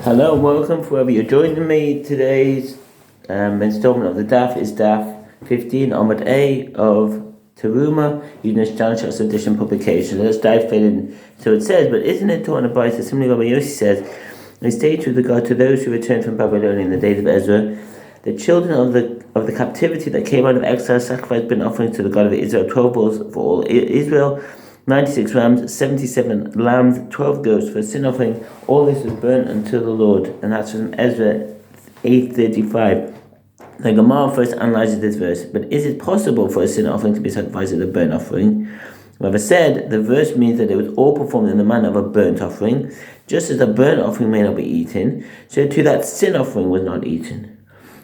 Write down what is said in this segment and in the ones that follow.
Hello and welcome for whoever you're joining me. Today's installment of the Daf is Daf 15 Amud A of Teruma using Steinsaltz edition publication. Let's dive straight in. So it says, but isn't it taught in a Bible? Similarly, Rabbi Yossi says, it states with regard to those who returned from Babylonia in the days of Ezra, the children of the captivity that came out of exile sacrificed burnt offerings to the God of Israel, 12 bulls for all Israel, 96 rams, 77 lambs, 12 goats for a sin offering. All this was burnt unto the Lord. And that's from Ezra 8:35. The Gemara first analyzes this verse. But is it possible for a sin offering to be sacrificed as a burnt offering? Whoever said, the verse means that it was all performed in the manner of a burnt offering. Just as a burnt offering may not be eaten, so too that sin offering was not eaten.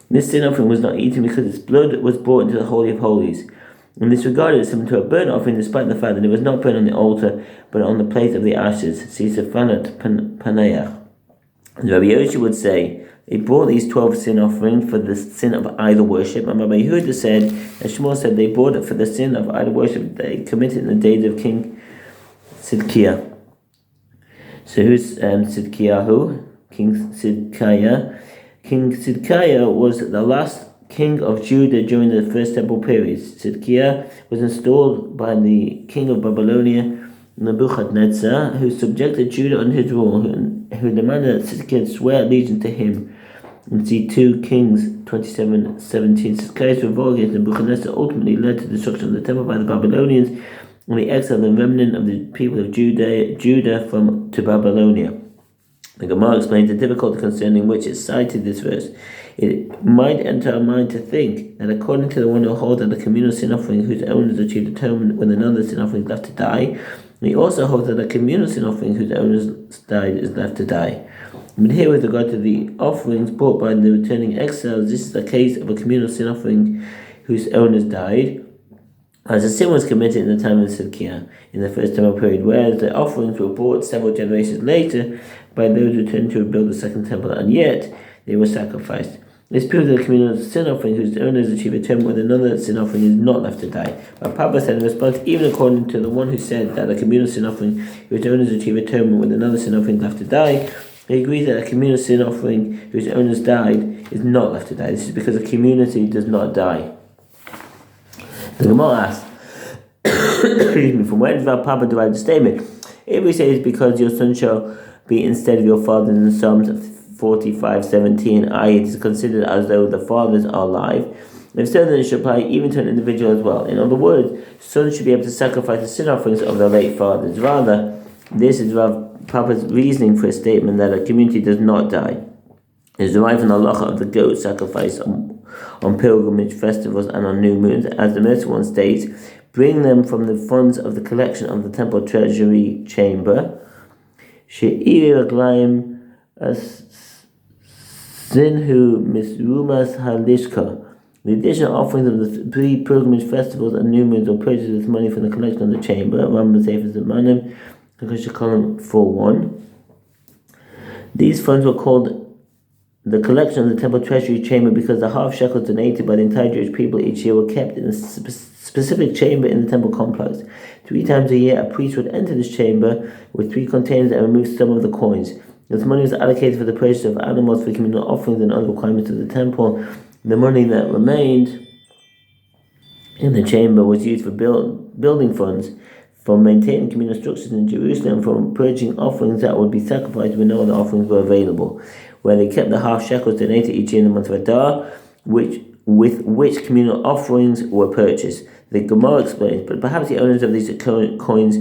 This sin offering was not eaten because its blood was brought into the Holy of Holies. In this regard, it was similar to a burnt offering, despite the fact that it was not burnt on the altar, but on the plate of the ashes. See Sefanat Paneach. Rabbi Yossi would say, they brought these 12 sin offerings for the sin of idol worship, and Rabbi Yehuda said, and Shmuel said, they brought it for the sin of idol worship they committed in the days of King Sidkiah. So who's Sidkiyahu? King Sidkiah. King Sidkiah was the last king of Judah during the first temple period. Sidkiah was installed by the king of Babylonia, Nebuchadnezzar, who subjected Judah under his rule, who demanded that Sidkiah swear allegiance to him. And see 2 Kings 27:17. Sidkiah's revolt against Nebuchadnezzar ultimately led to the destruction of the temple by the Babylonians and the exile of the remnant of the people of Judah to Babylonia. The Gemara explains the difficulty concerning which it cited this verse. It might enter our mind to think that according to the one who holds that a communal sin offering whose owners achieve atonement when another sin offering is left to die, he also holds that a communal sin offering whose owners died is left to die. But here, with regard to the offerings brought by the returning exiles, this is the case of a communal sin offering whose owners died, as a sin was committed in the time of Sidkiah in the first temple period, whereas the offerings were brought several generations later by those who turned to rebuild the second temple, and yet they were sacrificed. This proves that a communal sin offering whose owners achieve atonement with another sin offering is not left to die. But Papa said in response, even according to the one who said that a communal sin offering whose owners achieve atonement with another sin offering is left to die, he agrees that a communal sin offering whose owners died is not left to die. This is because a community does not die. The Gemara asks, from where does Papa derive the statement? If we say it's because your son shall be instead of your father in Psalms 45:17, i.e. it is considered as though the fathers are alive. If so, then it should apply even to an individual as well. In other words, sons should be able to sacrifice the sin offerings of their late fathers. Rather, this is Rav Papa's reasoning for a statement that a community does not die. It is derived from the halacha of the goat sacrifice on pilgrimage festivals and on new moons, as the Mercy one states, bring them from the funds of the collection of the temple treasury chamber. She'iri raglayim sinhu misrumas halishka. The additional offerings of the 3 pilgrimage festivals and new moons were purchased with money from the collection of the chamber. Rambam Sefer Zemanim, column 4:1. These funds were called the collection of the temple treasury chamber because the half shekels donated by the entire Jewish people each year were kept in a specific chamber in the temple complex. 3 times a year, a priest would enter this chamber with 3 containers and remove some of the coins. This money was allocated for the purchase of animals for communal offerings and other requirements of the temple. The money that remained in the chamber was used for building funds, for maintaining communal structures in Jerusalem, for purchasing offerings that would be sacrificed when no other offerings were available, where they kept the half shekels donated each year in the month of Adar, with which communal offerings were purchased. The Gemara explains, but perhaps the owners of these coins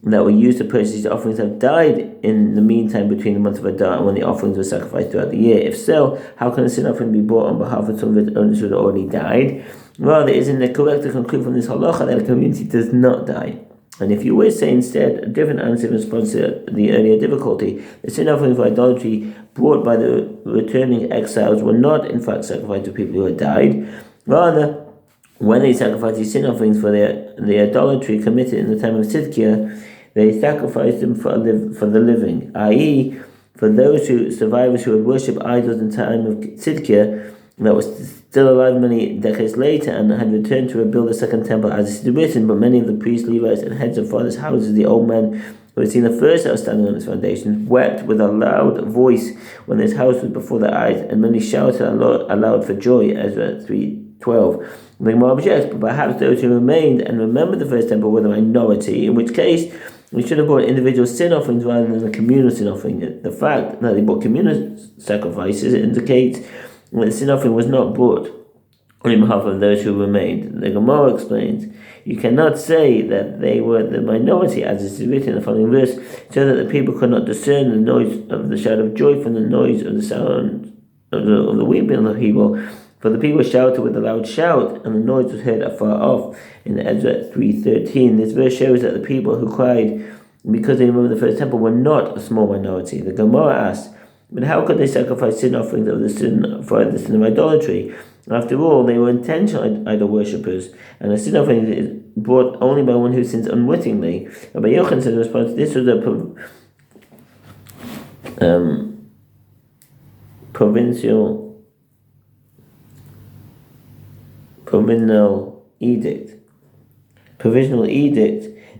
that were used to purchase these offerings have died in the meantime between the month of Adar and when the offerings were sacrificed throughout the year. If so, how can a sin offering be brought on behalf of some of its owners who had already died? Rather, isn't it correct to conclude from this halacha that a community does not die? And if you wish, say instead a different answer in response to the earlier difficulty, the sin offerings for idolatry brought by the returning exiles were not in fact sacrificed to people who had died. Rather, when they sacrificed these sin offerings for the idolatry committed in the time of Sidkiah, they sacrificed them for the living, i.e., for those survivors who had worshipped idols in the time of Sidkiah, that was still alive many decades later and had returned to rebuild the second temple as is written, but many of the priests, Levites, and heads of fathers' houses, the old men who had seen the first house standing on its foundations, wept with a loud voice when this house was before their eyes, and many shouted aloud for joy, Ezra 3:12. The Gemara objects, but perhaps those who remained and remembered the first temple were the minority, in which case we should have brought individual sin offerings rather than a communal sin offering. The fact that they brought communal sacrifices indicates that the sin offering was not brought on behalf of those who remained. The Gemara explains, you cannot say that they were the minority, as is written in the following verse, so that the people could not discern the noise of the shout of joy from the noise of the sound of the weeping of the people. For the people shouted with a loud shout, and the noise was heard afar off. In Ezra 3:13, this verse shows that the people who cried because they remembered the first temple were not a small minority. The Gemara asks, but how could they sacrifice sin offerings of the sin of idolatry? After all, they were intentional idol worshippers, and a sin offering is brought only by one who sins unwittingly. Rabbi Yochanan said in response, this was a provisional edict.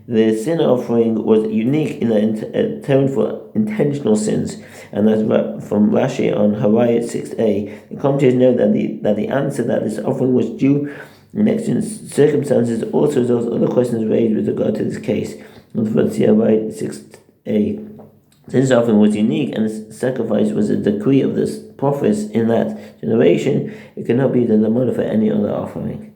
The sin offering was unique in that it atoned for intentional sins, and that's from Rashi on Harayot 6a. The commentators note that the answer that this offering was due in exigent circumstances also resolves other questions raised with regard to this case. On Harayot 6a, since the offering was unique and the sacrifice was a decree of the prophets in that generation, it cannot be the lamona for any other offering.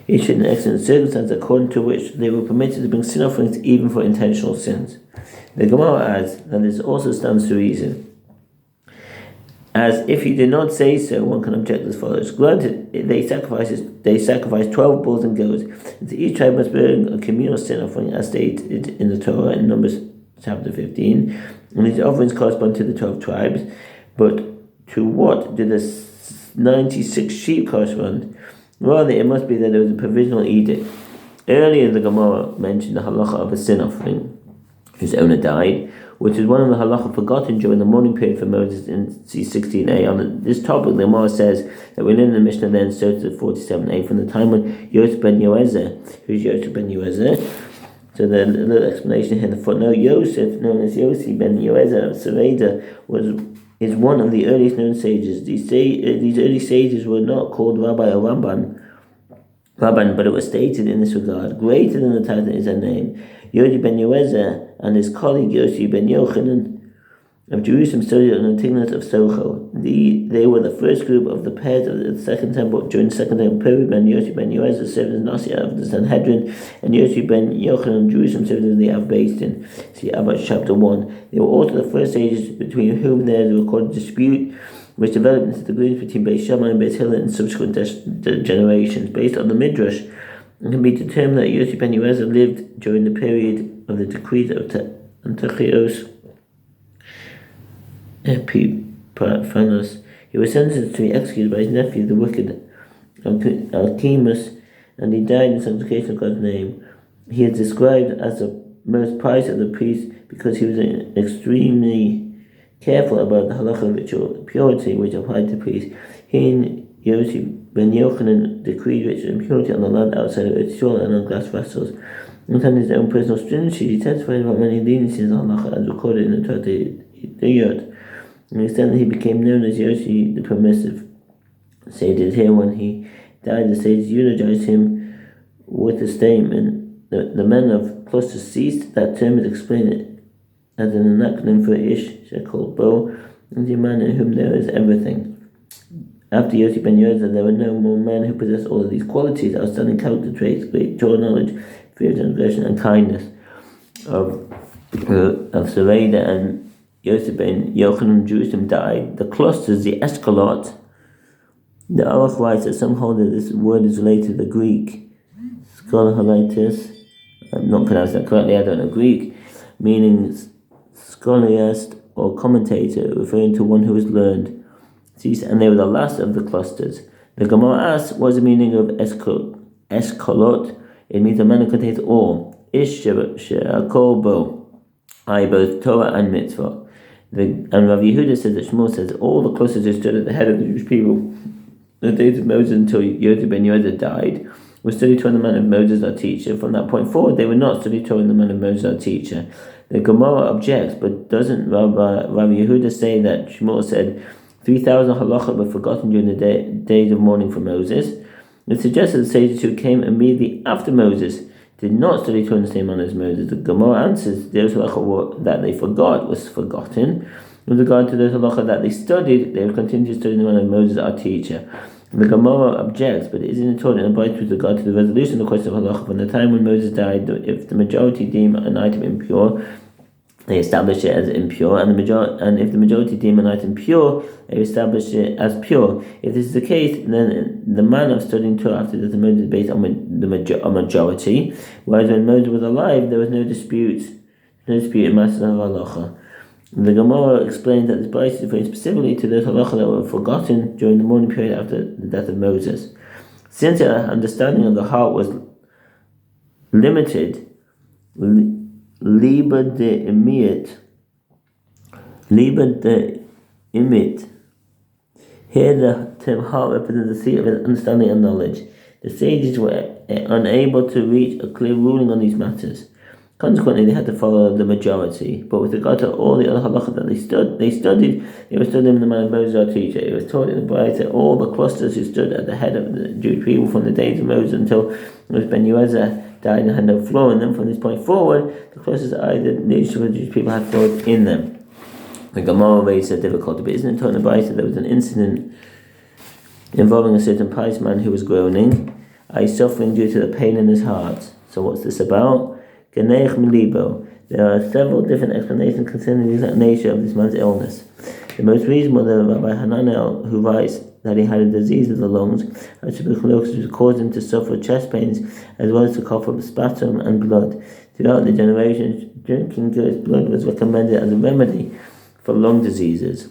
Each in excellent circumstance according to which they were permitted to bring sin offerings even for intentional sins. The Gemara adds that this also stands to reason, as if he did not say so, one can object as follows. Granted, they sacrificed 12 bulls and goats, and each tribe must bring a communal sin offering as stated in the Torah in Numbers chapter 15, and these offerings correspond to the 12 tribes, but to what do the 96 sheep correspond? Rather, it must be that there was a provisional edict. Earlier, the Gemara mentioned the halacha of a sin offering whose owner died, which is one of the halacha forgotten during the mourning period for Moses in C16a. On this topic, the Gemara says that we learn in the Mishnah then, so to 47a, from the time when Yosef ben Yoezer, who's Yosef ben Yoezer? So the little explanation here in the footnote, Yosef, known as Yossi ben Yoezer of Sereda, is one of the earliest known sages. These early sages were not called Rabbi or Rabban, but it was stated in this regard. Greater than the title is their name. Yodi ben Yoezer and his colleague Yossi ben Yochanan of Jerusalem studied on the Tignath of Socho. They were the first group of the pairs of the Second Temple during the Second Temple period, when Yossi ben Yoezer served as Nasi of the Sanhedrin, and Yossi ben Yochanan of Jerusalem served as the Av Beis Din. See Abba chapter 1. They were also the first sages between whom there is a recorded dispute, which developed into the agreements between Beis Shammai and Beis Hillel in subsequent generations. Based on the Midrash, it can be determined that Yossi ben Yoezer lived during the period of the decrees of Antiochus Epiphanes. He was sentenced to be executed by his nephew, the wicked Alchemus, and he died in sanctification of God's name. He is described as the most pious of the priests because he was extremely careful about the halacha ritual purity which applied to priests. He and Yossi ben Yochanan decreed ritual impurity on the land outside of Israel and on glass vessels. And on his own personal stringency, he testified about many leniencies on halacha as recorded in the Torah Diyot. And extent that he became known as Yossi the Permissive. Stated here, when he died, the sages eulogized him with a statement. The men of clusters ceased. That term is explained as an acronym for Ish, called Bo, and the man in whom there is everything. After Yossi ben Yoezer, there were no more men who possessed all of these qualities: outstanding character traits, great Torah knowledge, fear of transgression, and kindness. Of Sereda and Yosef ben Yochanan of Jerusalem died. The clusters, the escalot, the Aruch writes that some hold that this word is related to the Greek scholaritis. I'm not pronouncing that correctly, I don't know Greek, meaning scholiast or commentator, referring to one who is learned. And they were the last of the clusters. The Gemara asks, what is the meaning of escalot? It means a man who contains all. Ish she'akol bo, i.e. both Torah and mitzvah. And Rav Yehuda says that Shmuel says all the clusters who stood at the head of the Jewish people in the days of Moses until Yosef ben Yoezer died would study Torah in the manner of Moses our teacher. From that point forward, they would not study Torah in the manner of Moses our teacher. The Gemara objects, but doesn't Rabbi Yehuda say that Shmuel said 3,000 halachot were forgotten during the days of mourning for Moses? It suggests that the sages who came immediately after Moses did not study Torah in the same manner as Moses. The Gemara answers those halachot that they forgot was forgotten. With regard to those halachot that they studied, they would continue to study in the manner of Moses our teacher. The Gemara objects, but it isn't taught in a bite with regard to the resolution of the question of halacha. From the time when Moses died, if the majority deem an item impure, they establish it as impure, and if the majority deem an item pure, they establish it as pure. If this is the case, then the manner of studying Torah after the Moses is based on the majority, whereas when Moses was alive, there was no dispute in matters of halacha. The Gemara explains that this Bryce is referring specifically to those halacha that were forgotten during the mourning period after the death of Moses. Since their understanding of the heart was limited, Liber de imit. Here the term heart represents the seat of understanding and knowledge. The sages were unable to reach a clear ruling on these matters. Consequently, they had to follow the majority. But with regard to all the other halachas that they studied, they were studying in the manner of Moses our teacher. It was taught in the Bible that all the clusters who stood at the head of the Jewish people from the days of Moses until Ben Yehoiada died and had no flaw in them. From this point forward, the clusters either the Jewish people had flaws in them. The Gemara raised a difficulty, but isn't it taught in the Bible that there was an incident involving a certain pious man who was groaning, suffering due to the pain in his heart. So what's this about? There are several different explanations concerning the exact nature of this man's illness. The most reasonable is Rabbi Hananel, who writes that he had a disease of the lungs, which caused him to suffer chest pains as well as to cough up sputum and blood. Throughout the generations, drinking goat's blood was recommended as a remedy for lung diseases.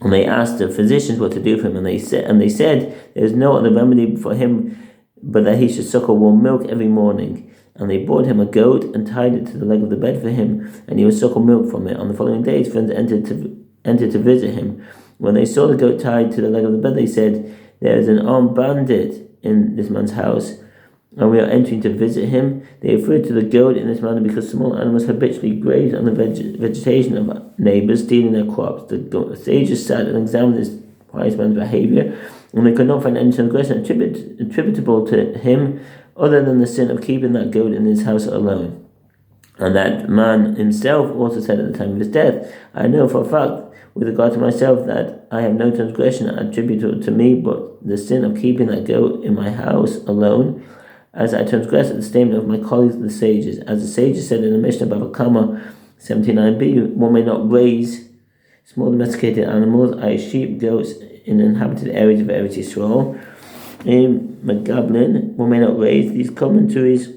And they asked the physicians what to do for him, and they said there is no other remedy for him but that he should suckle warm milk every morning. And they brought him a goat and tied it to the leg of the bed for him, and he would suckle milk from it. On the following day, his friends entered to visit him. When they saw the goat tied to the leg of the bed, they said, "There is an armed bandit in this man's house, and we are entering to visit him." They referred to the goat in this manner because small animals habitually graze on the vegetation of neighbors, stealing their crops. The sages sat and examined this pious man's behavior, and they could not find any transgression attributable to him other than the sin of keeping that goat in his house alone. And that man himself also said at the time of his death, "I know for a fact, with regard to myself, that I have no transgression attributable to me, but the sin of keeping that goat in my house alone, as I transgress at the statement of my colleagues the sages." As the sages said in the Mishnah Bava Kama 79b, one may not raise small domesticated animals, i.e. sheep, goats, in inhabited areas of Eretz Yisrael. Magablin, one may not raise these commentaries.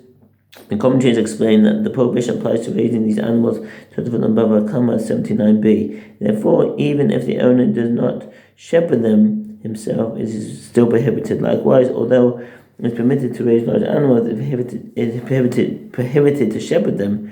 The commentaries explain that the prohibition applies to raising these animals to the Bava Kama 79b. Therefore, even if the owner does not shepherd them himself, it is still prohibited. Likewise, although it is permitted to raise large animals, it is prohibited to shepherd them.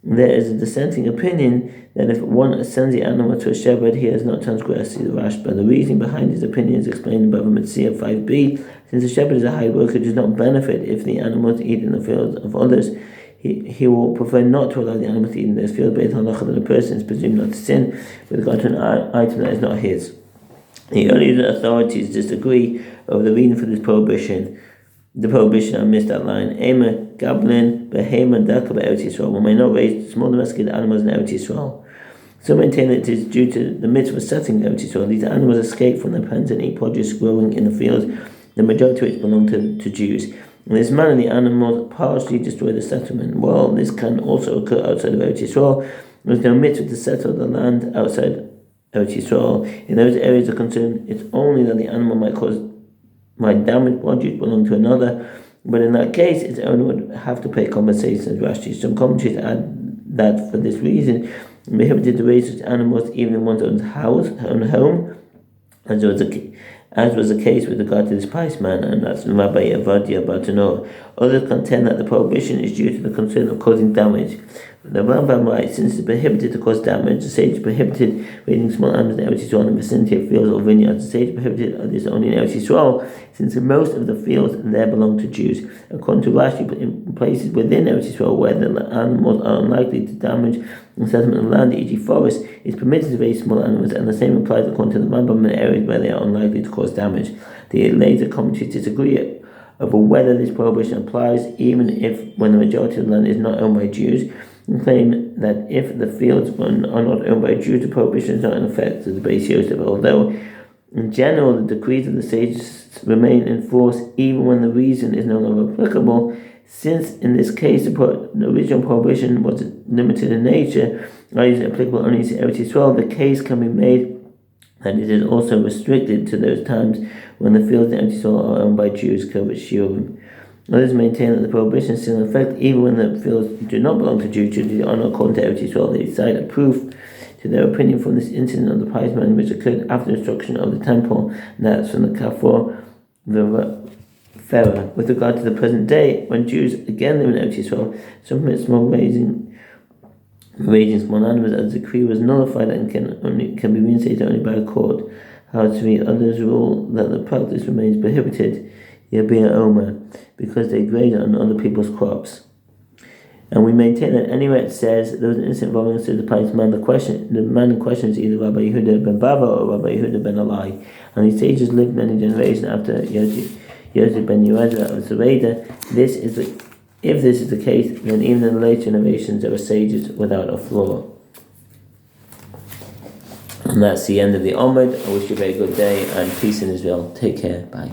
There is a dissenting opinion that if one sends the animal to a shepherd, he has not transgressed. See the Rashba. The reasoning behind his opinion is explained in Bava Metzia 5b. Since the shepherd is a high worker, does not benefit if the animals eat in the fields of others. He will prefer not to allow the animals to eat in those fields based on halacha that a person is presumed not to sin with regard to an item that is not his. The earlier authorities disagree over the reason for this prohibition. The prohibition, I missed that line. Ema, Gablin, Behema, Daka, Eretz Yisrael. One may not raise small domesticated animals in Eretz Yisrael. Some maintain that it is due to the mitzvah setting Eretz Yisrael. These animals escape from their pens and eat produce growing in the fields, the majority of which belong to Jews. In this manner, the animals partially destroy the settlement. While this can also occur outside of Eretz Yisrael, there is no mitzvah to settle the land outside Eretz Yisrael. In those areas of concern, it's only that the animal might damage produce belong to another, but in that case, its owner would have to pay compensation. Rashi. Some commentaries add that for this reason, it's prohibited to raise such animals even in one's own home, as was the case with regard to this pious man, and that's Rabbi Avadia Bartanor. Others contend that the prohibition is due to the concern of causing damage. The Rambam writes, since it's prohibited to cause damage, the sage prohibited raising small animals in Eretz Yisrael in the vicinity of fields or vineyards. The sage prohibited this only in Eretz Yisrael, since most of the fields there belong to Jews. According to Rashi, in places within Eretz Yisrael where the animals are unlikely to damage the settlement of land, e.g. forests, it's permitted to raise small animals, and the same applies according to the Rambam in areas where they are unlikely to cause damage. The later commentators disagree over whether this prohibition applies, even if when the majority of the land is not owned by Jews, and claim that if the fields are not owned by Jews, the prohibition is not in effect, to the Beis Yosef, although in general the decrees of the sages remain in force even when the reason is no longer applicable. Since in this case the original prohibition was limited in nature, i.e. applicable only to Eretz Yisrael, the case can be made that it is also restricted to those times when the fields in Eretz Yisrael are owned by Jews, Kovet Shiurim. Others maintain that the prohibition is still in effect even when the fields do not belong to Jews, due to the honor according to Eretz Yisrael. They cite a proof to their opinion from this incident of the pious man which occurred after the destruction of the temple, and that's from the Kafur Pharaoh. With regard to the present day, when Jews again live in Eretz Yisrael, some permit small raising small animals, as the decree was nullified and can be reinstated only by a court. However, others rule that the practice remains prohibited, Yabir Omer, because they graze on other people's crops. And we maintain that anywhere it says there was an incident involving the pious man, the man in question is either Rabbi Yehuda ben Bava or Rabbi Yehuda ben Alai, and these sages lived many generations after Yosef ben Yehuda of Zereda. If this is the case, then even in the later generations there were sages without a flaw. And that's the end of the Omid. I wish you a very good day and peace in Israel. Take care. Bye.